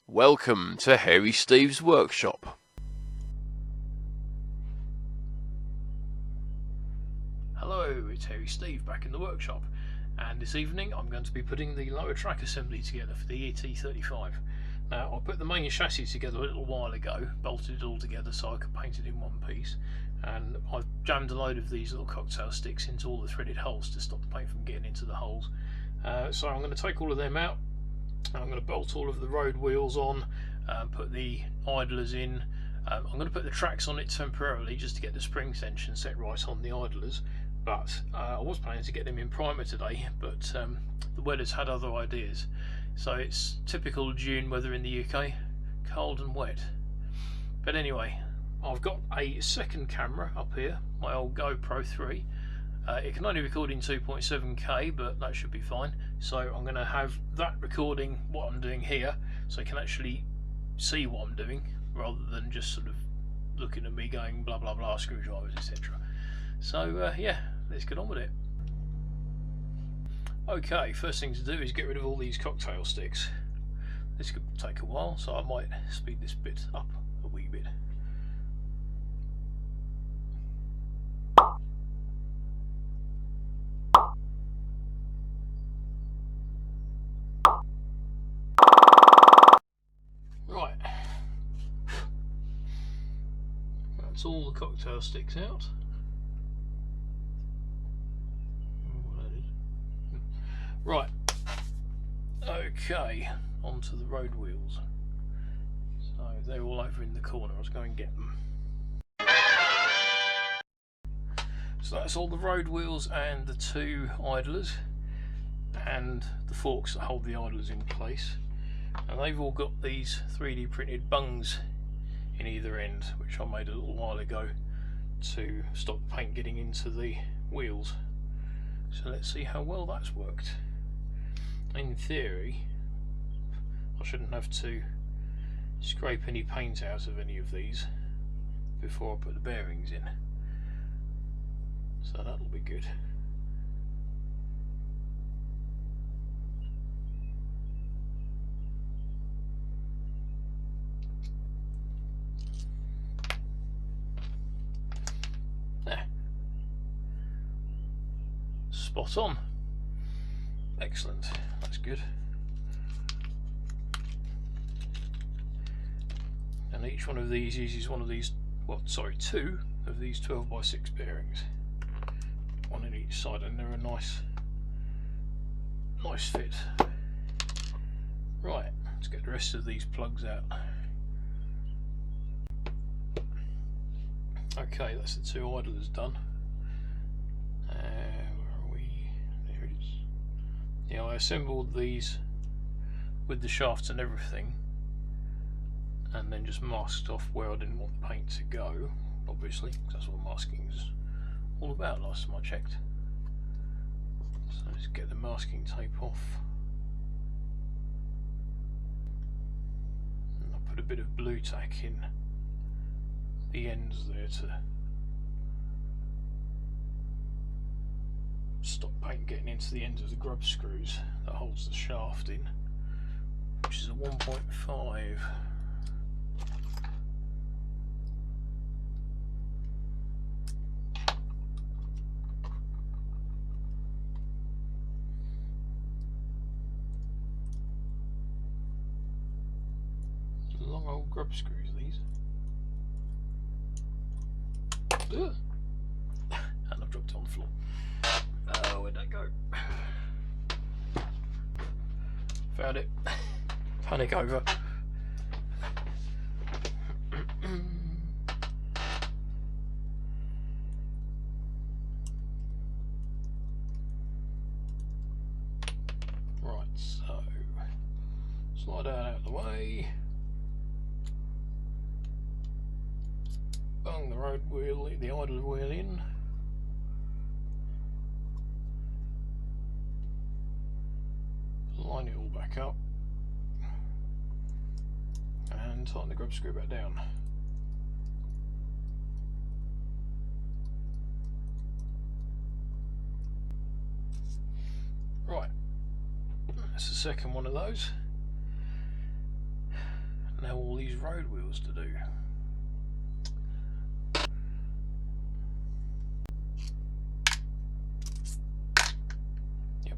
Welcome to Hairy Steve's workshop. Hello, it's Hairy Steve back in the workshop, and this evening I'm going to be putting the lower track assembly together for the ET35. Now, I put the main chassis together a little while ago, bolted it all together so I could paint it in one piece, and I've jammed a load of these little cocktail sticks into all the threaded holes to stop the paint from getting into the holes. So I'm going to take all of them out. I'm going to bolt all of the road wheels on, put the idlers in. I'm going to put the tracks on it temporarily just to get the spring tension set right on the idlers, but I was planning to get them in primer today, but the weather's had other ideas. So it's typical June weather in the UK, cold and wet. But anyway, I've got a second camera up here, my old GoPro 3. It can only record in 2.7K, but that should be fine. So I'm going to have that recording what I'm doing here, so you can actually see what I'm doing, rather than just sort of looking at me going blah blah blah, screwdrivers, etc. So yeah, let's get on with it. Okay, first thing to do is get rid of all these cocktail sticks. This could take a while, so I might speed this bit up a wee bit. Right, that's all the cocktail sticks out. Right, okay, onto the road wheels. So they're all over in the corner. Let's go and get them. So that's all the road wheels and the two idlers and the forks that hold the idlers in place. And they've all got these 3D printed bungs in either end, which I made a little while ago to stop the paint getting into the wheels. So let's see how well that's worked. In theory, I shouldn't have to scrape any paint out of any of these before I put the bearings in, so that'll be good. There. Spot on. Excellent, that's good. And each one of these uses one of these, two of these 12x6 bearings, one in each side, and they're a nice fit. Right, let's get the rest of these plugs out. Okay, that's the two idlers done. Yeah, I assembled these with the shafts and everything, and then just masked off where I didn't want the paint to go, obviously, because that's what masking is all about last time I checked. So let's get the masking tape off. And I put a bit of blue tack in the ends there to stop paint getting into the ends of the grub screws that holds the shaft in, which is a 1.5. Long old grub screws, these. Ugh. And I've dropped it on the floor. Oh, where'd that go? Found it. Panic over. Right, so slide that out of the way. Bung the road wheel, the idler wheel in. Line it all back up and tighten the grub screw back down. Right, that's the second one of those. now all these road wheels to do. Yep.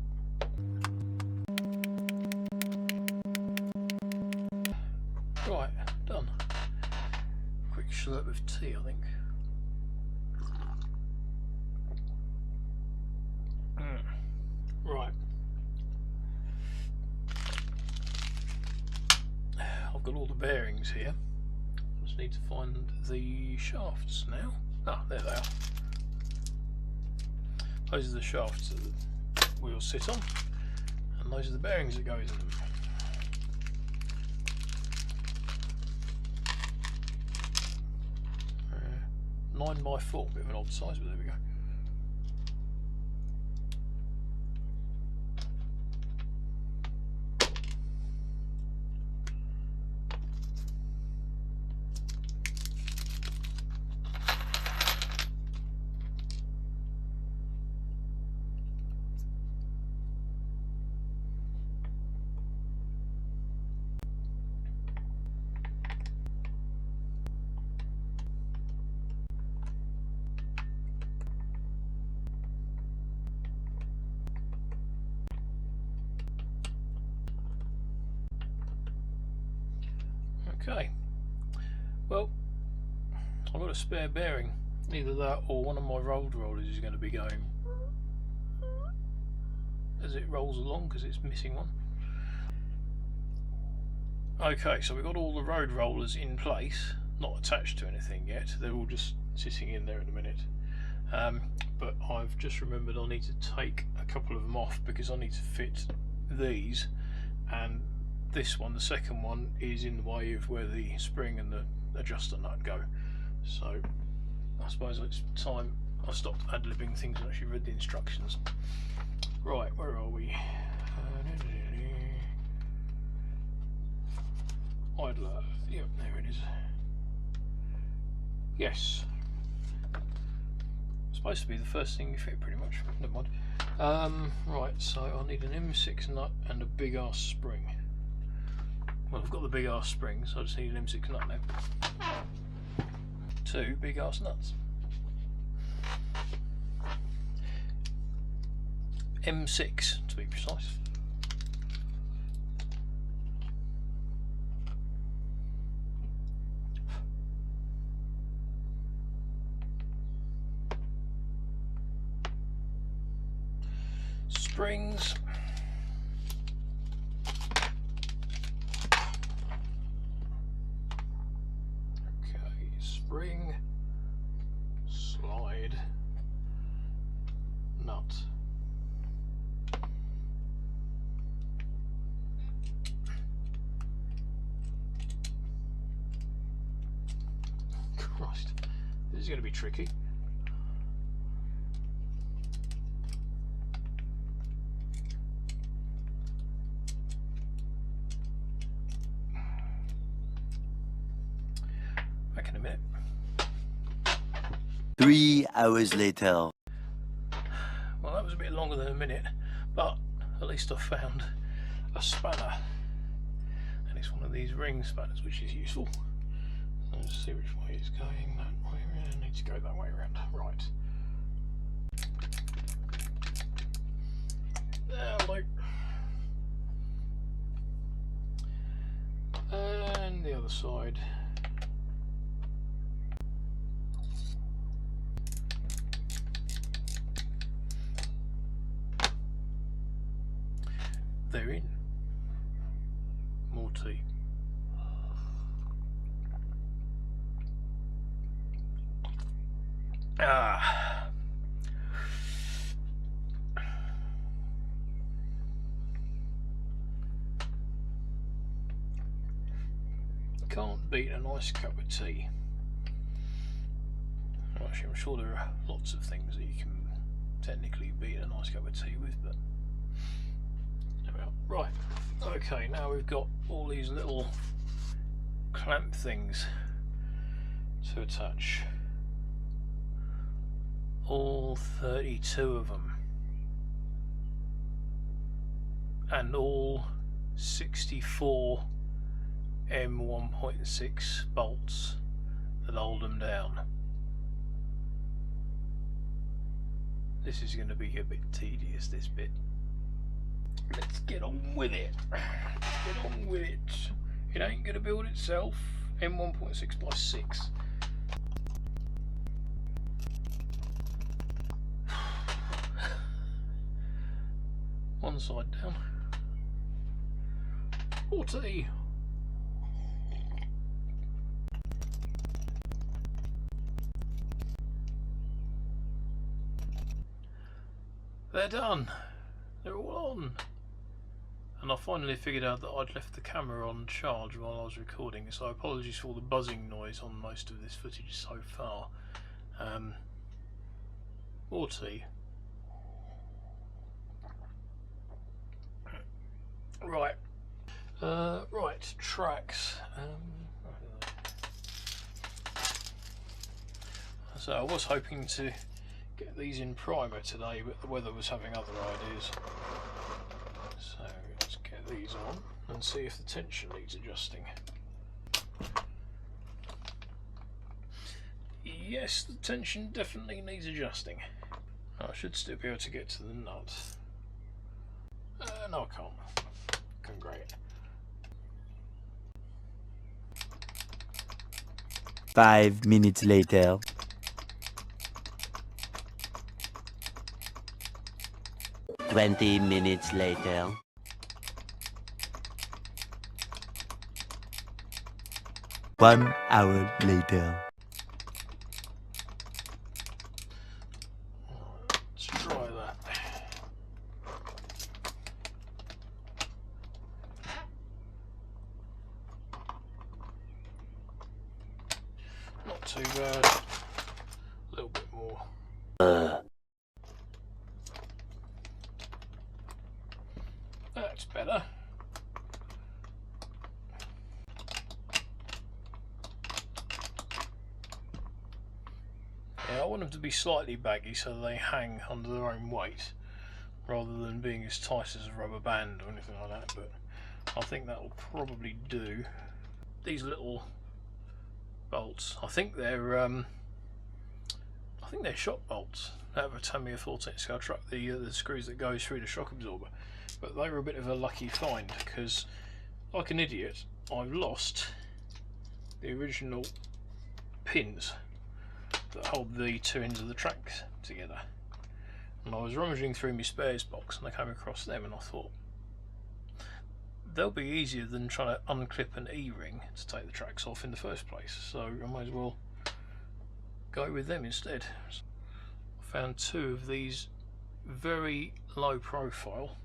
Right, done. Quick slurp of tea, I think. Right. I've got all the bearings here. Just need to find the shafts now. Ah, there they are. Those are the shafts that the wheels sit on, and those are the bearings that go in them. 9x4, bit of an odd size, but there we go. Okay, well, I've got a spare bearing. Either that or one of my road rollers is going to be going as it rolls along because it's missing one. Okay, so we've got all the road rollers in place, not attached to anything yet. They're all just sitting in there in a minute. But I've just remembered I need to take a couple of them off because I need to fit these, and this one, the second one, is in the way of where the spring and the adjuster nut go. So I suppose it's time I stopped ad-libbing things and actually read the instructions. Right, where are we? Idler, yep, there it is. Yes. Supposed to be the first thing you fit, pretty much. Never mind. Right, so I need an M6 nut and a big ass spring. Well, I've got the big ass spring, so I just need an M6 nut now. 2 big ass nuts. M6 to be precise. Springs. Okay, spring, slide, nut. Christ, this is going to be tricky. Back in a minute. 3 hours later. Well, that was a bit longer than a minute, but at least I found a spanner, and it's one of these ring spanners, which is useful. Let's see which way it's going. That way around. I need to go that way around. Right. Hello. And the other side. They're in. More tea. Ah. Can't beat a nice cup of tea. Actually, I'm sure there are lots of things that you can technically beat a nice cup of tea with, but there we are. Right, okay, now we've got all these little clamp things to attach. All 32 of them, and all 64 M1 1.6 bolts that hold them down. This is going to be a bit tedious, this bit. Let's get on with it. Get on with it. It ain't going to build itself. M1.6 by 6. One side down. 40. They're done. They're all on. And I finally figured out that I'd left the camera on charge while I was recording, so apologies for all the buzzing noise on most of this footage so far. 40. Right. Right, tracks. So I was hoping to get these in primer today, but the weather was having other ideas. So let's get these on and see if the tension needs adjusting. Yes, the tension definitely needs adjusting. I should still be able to get to the nut. No, I can't. Great. 5 minutes later. Twenty minutes later. 1 hour later. Let's try that. Not too bad. A little bit more. That's better. Yeah, I want them to be slightly baggy so they hang under their own weight, rather than being as tight as a rubber band or anything like that, but I think that will probably do. These little bolts, I think they're shock bolts out of a Tamiya 14 scale truck, the screws that go through the shock absorber, but they were a bit of a lucky find because, like an idiot, I've lost the original pins that hold the two ends of the track together, and I was rummaging through my spares box and I came across them and I thought they'll be easier than trying to unclip an E-ring to take the tracks off in the first place, so I might as well go with them instead. I found two of these very low profile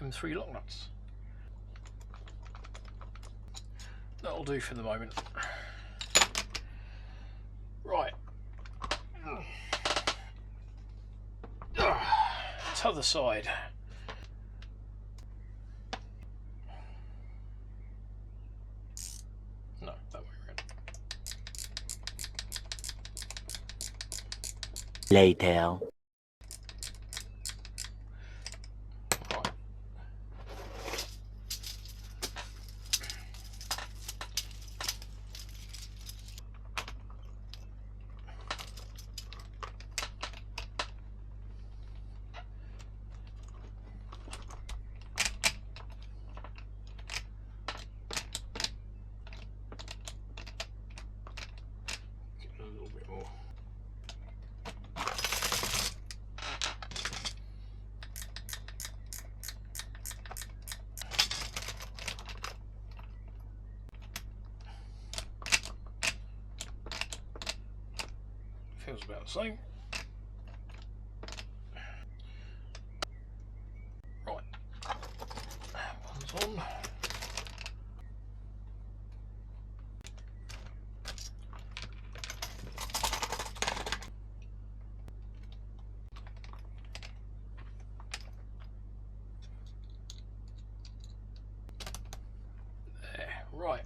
M3 lock nuts. That'll do for the moment. Right. T'other side. No, that way around. Later. Right. Get a little bit more. Feels about the same. Right. One's on. There, right.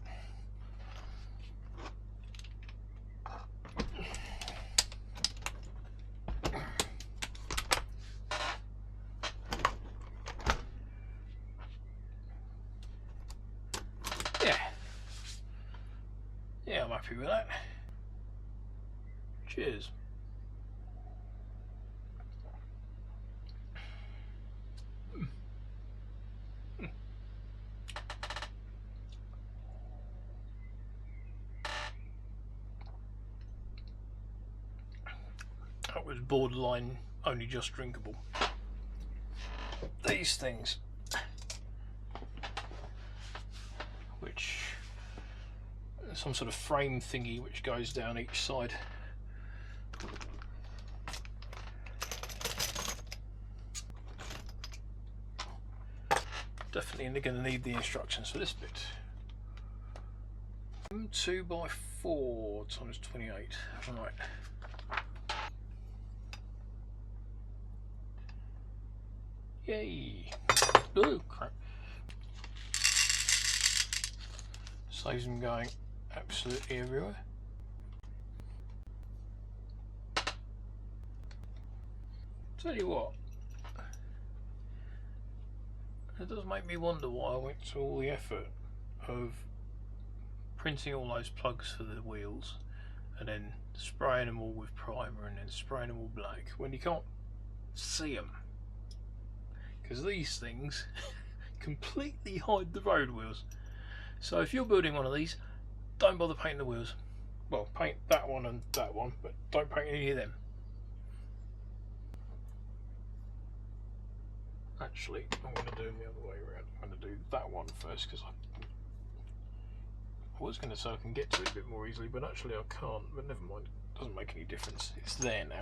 happy with that. Cheers. That was borderline only just drinkable. These things, which some sort of frame thingy which goes down each side. Definitely going to need the instructions for this bit. 2x4 times 28. Right. Yay! Oh crap! Saves them going absolutely everywhere. Tell you what, it does make me wonder why I went to all the effort of printing all those plugs for the wheels and then spraying them all with primer and then spraying them all black when you can't see them. Because these things completely hide the road wheels. So if you're building one of these, don't bother painting the wheels. Well, paint that one and that one, but don't paint any of them. Actually, I'm going to do them the other way around. I'm going to do that one first because I was going to say I can get to it a bit more easily, but actually I can't. But never mind, it doesn't make any difference. It's there now.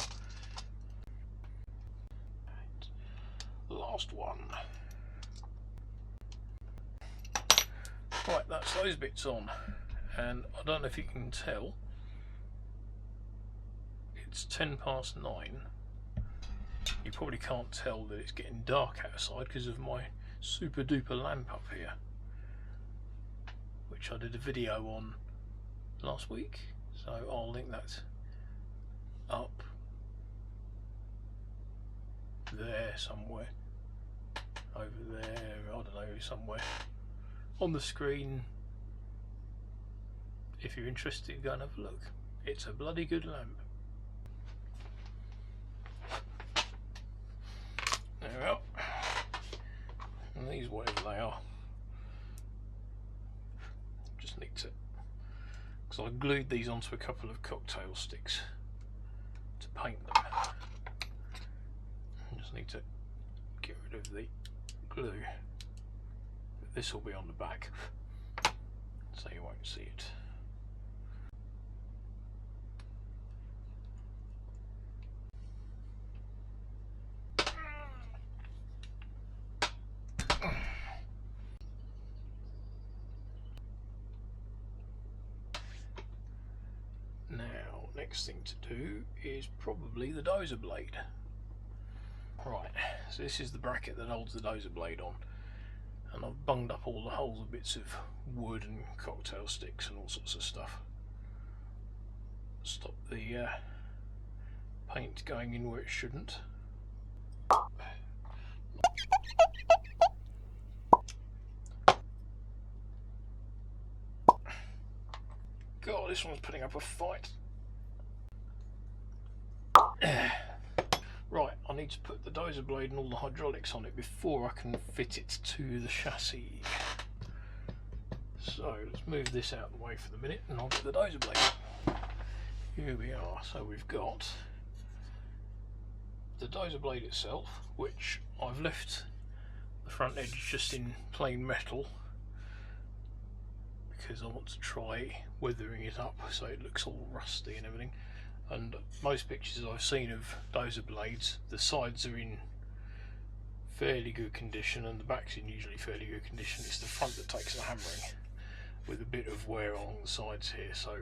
Last one. Right, that's those bits on, and I don't know if you can tell, it's 9:10. You probably can't tell that it's getting dark outside because of my super duper lamp up here, which I did a video on last week, so I'll link that up there somewhere, over there, I don't know, somewhere on the screen. If you're interested, go and have a look. It's a bloody good lamp. There we are. And these, whatever they are, just need to, because I glued these onto a couple of cocktail sticks to paint them. I just need to get rid of the glue. This will be on the back, so you won't see it. Now, next thing to do is probably the dozer blade. Right, so this is the bracket that holds the dozer blade on. And I've bunged up all the holes with bits of wood and cocktail sticks and all sorts of stuff. Stop the paint going in where it shouldn't. God, this one's putting up a fight. Right, I need to put the dozer blade and all the hydraulics on it before I can fit it to the chassis. So let's move this out of the way for the minute and I'll get the dozer blade. Here we are. So we've got the dozer blade itself, which I've left the front edge just in plain metal because I want to try weathering it up so it looks all rusty and everything. And most pictures I've seen of dozer blades, the sides are in fairly good condition and the back's in usually fairly good condition. It's the front that takes the hammering with a bit of wear along the sides here. So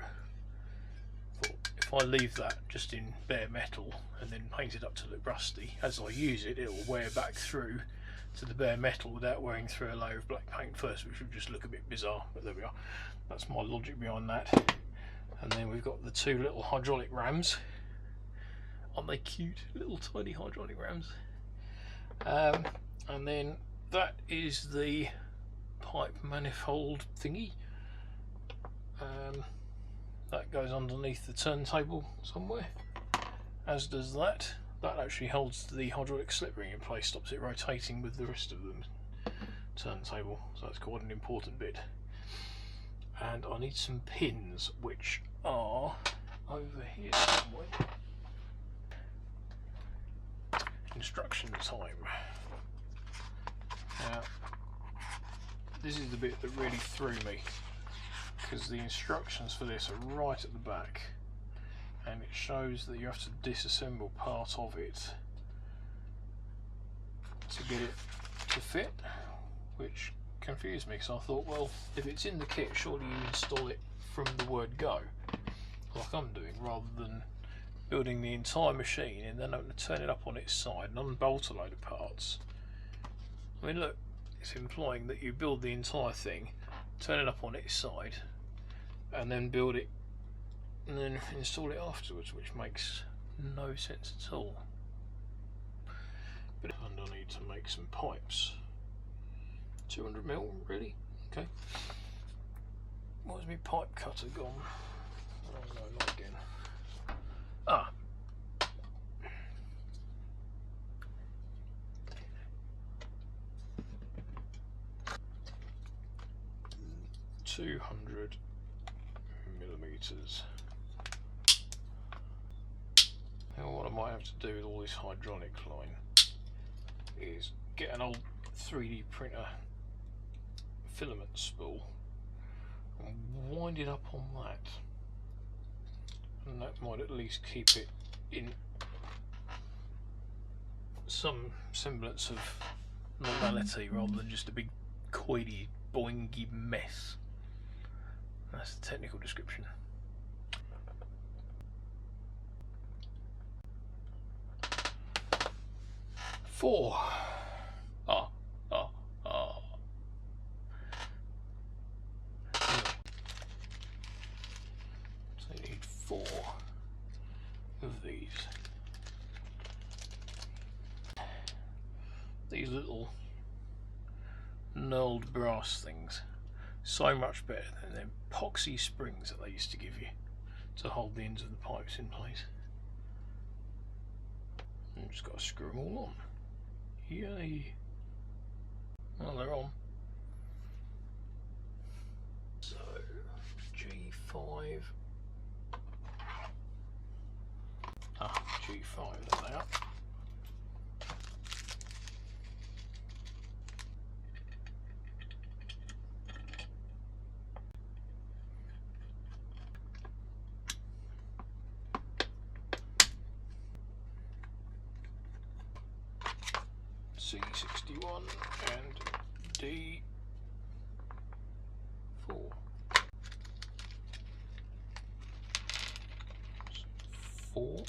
if I leave that just in bare metal and then paint it up to look rusty, as I use it, it will wear back through to the bare metal without wearing through a layer of black paint first, which would just look a bit bizarre. But there we are. That's my logic behind that. And then we've got the two little hydraulic rams. Aren't they cute? Little tiny hydraulic rams. And then that is the pipe manifold thingy. That that goes underneath the turntable somewhere, as does that. That actually holds the hydraulic slip ring in place, stops it rotating with the rest of the turntable, so that's quite an important bit. And I need some pins, which are over here somewhere. Instruction time. Now, this is the bit that really threw me, because the instructions for this are right at the back, and it shows that you have to disassemble part of it to get it to fit, which confused me, because I thought, well, if it's in the kit, surely you install it from the word go, like I'm doing, rather than building the entire machine and then having to turn it up on its side and unbolt a load of parts. I mean, look, it's implying that you build the entire thing, turn it up on its side, and then build it and then install it afterwards, which makes no sense at all. But I need to make some pipes. 200mm, really? Okay. Where's my pipe cutter gone? Oh no, not again. Ah. $200mm. Now what I might have to do with all this hydraulic line is get an old 3D printer filament spool and wind it up on that, and that might at least keep it in some semblance of normality rather than just a big coily boingy mess. That's the technical description. Four. So you need 4 of these. These little knurled brass things. So much better than the epoxy springs that they used to give you to hold the ends of the pipes in place. And just got to screw them all on. Yay! Well, they're on. So, G5. G5, there they are. C61 and D4. Four.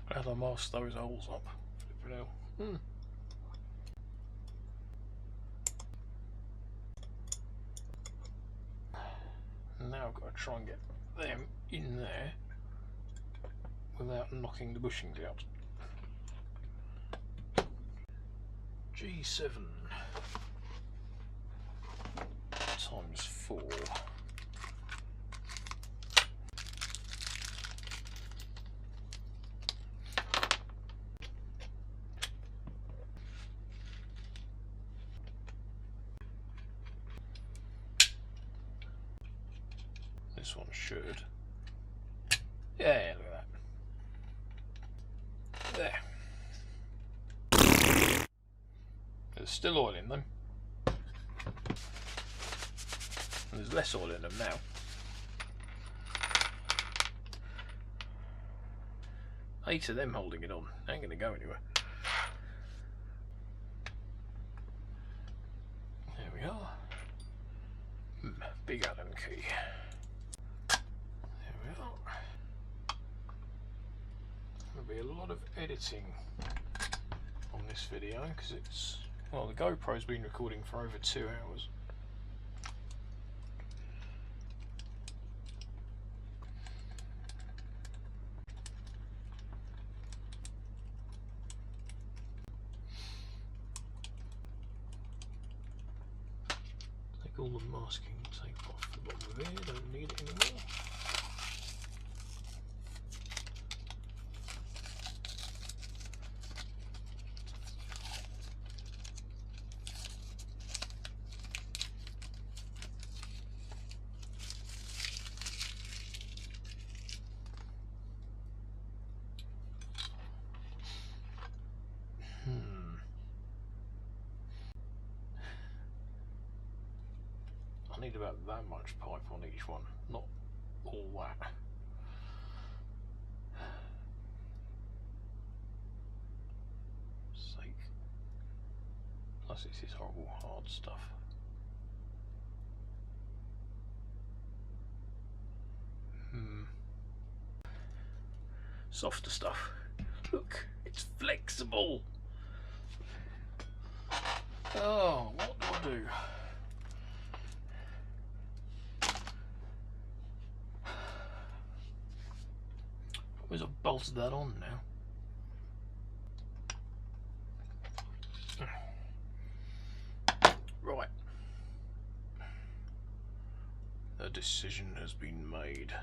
How do I mask those holes up? Flipping hell. Now I've got to try and get them in there without knocking the bushings out. G7 times 4. This one should. Yeah, look at that. There. There's still oil in them. And there's less oil in them now. 8 of them holding it on. Ain't going to go anywhere. There we are. Big Allen key. There'll be a lot of editing on this video because it's, well, the GoPro's been recording for over 2 hours. take all the masking tape off the bottom of here, don't need it anymore. I need about that much pipe on each one, not all that. Sake. Plus it's this horrible hard stuff. Softer stuff. Look, it's flexible. Oh, what do I do? Where's I've bolted that on now? Right. A decision has been made.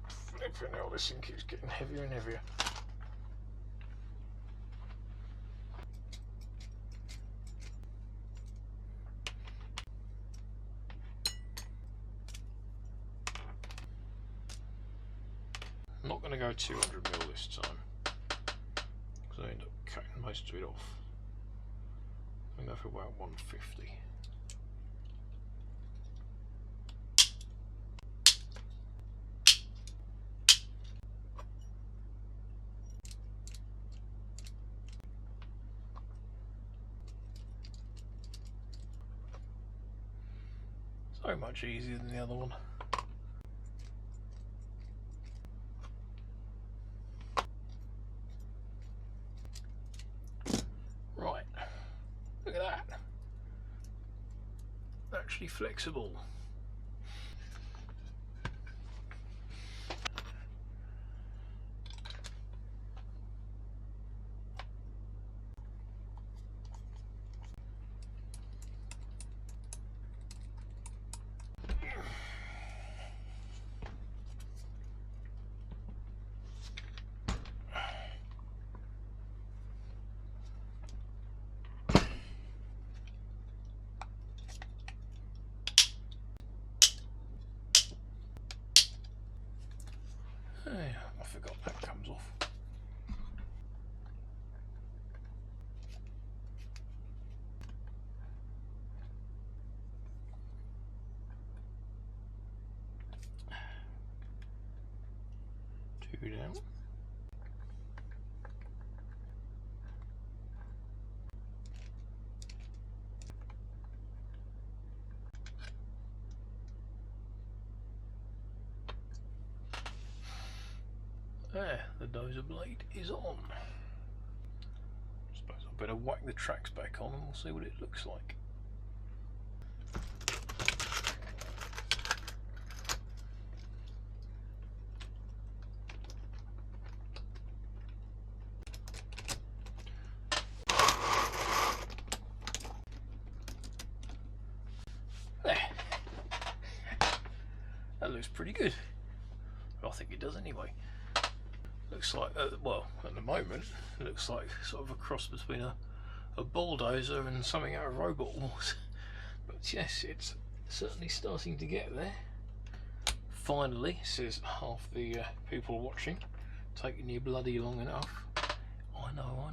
Flipping hell, this thing keeps getting heavier and heavier. I'm not going to go 200mm this time, because I end up cutting most of it off. I'm going to go for about 150. So much easier than the other one. Right, look at that. Actually flexible. I forgot that comes off. Two down. There, the dozer blade is on. I suppose I better whack the tracks back on and we'll see what it looks like. There. That looks pretty good. I think it does anyway. Looks like, well, at the moment, it looks like sort of a cross between a bulldozer and something out of Robot Wars. But yes, it's certainly starting to get there. Finally, says half the people watching, taking you bloody long enough. I know,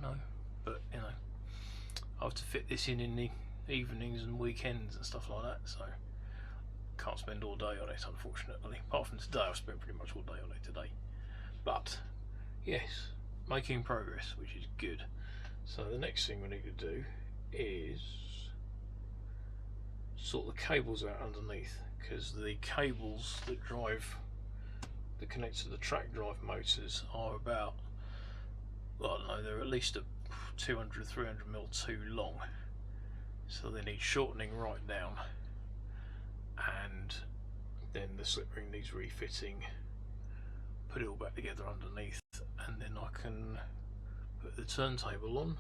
but you know, I have to fit this in the evenings and weekends and stuff like that, so can't spend all day on it, unfortunately. Apart from today, I've spent pretty much all day on it today. But yes, making progress, which is good. So the next thing we need to do is sort the cables out underneath, because the cables that connect to the track drive motors are about, well, I don't know, they're at least 200-300mm too long, so they need shortening right down, and then the slip ring needs refitting, put it all back together underneath, and then I can put the turntable on.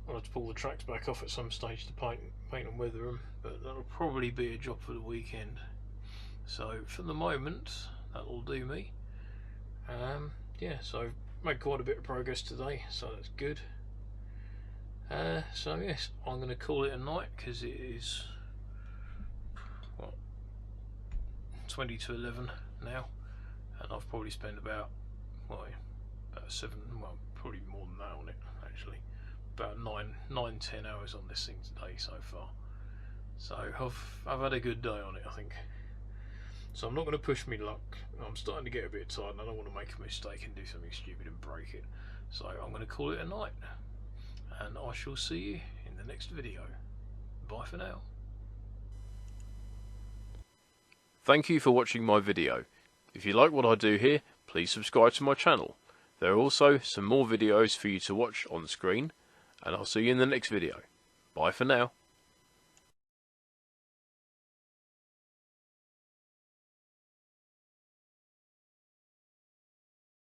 I'll have to pull the tracks back off at some stage to paint and weather them, but that'll probably be a job for the weekend. So for the moment, that'll do me. Yeah, so I've made quite a bit of progress today, so that's good. So yes, I'm going to call it a night because it is, what, 20 to 11 now, and I've probably spent about 7, well, probably more than that on it actually. About 9-10 hours on this thing today so far. So I've had a good day on it, I think. So I'm not going to push me luck. I'm starting to get a bit tired and I don't want to make a mistake and do something stupid and break it. So I'm going to call it a night. And I shall see you in the next video. Bye for now. Thank you for watching my video. If you like what I do here, please subscribe to my channel. There are also some more videos for you to watch on screen, and I'll see you in the next video. Bye for now.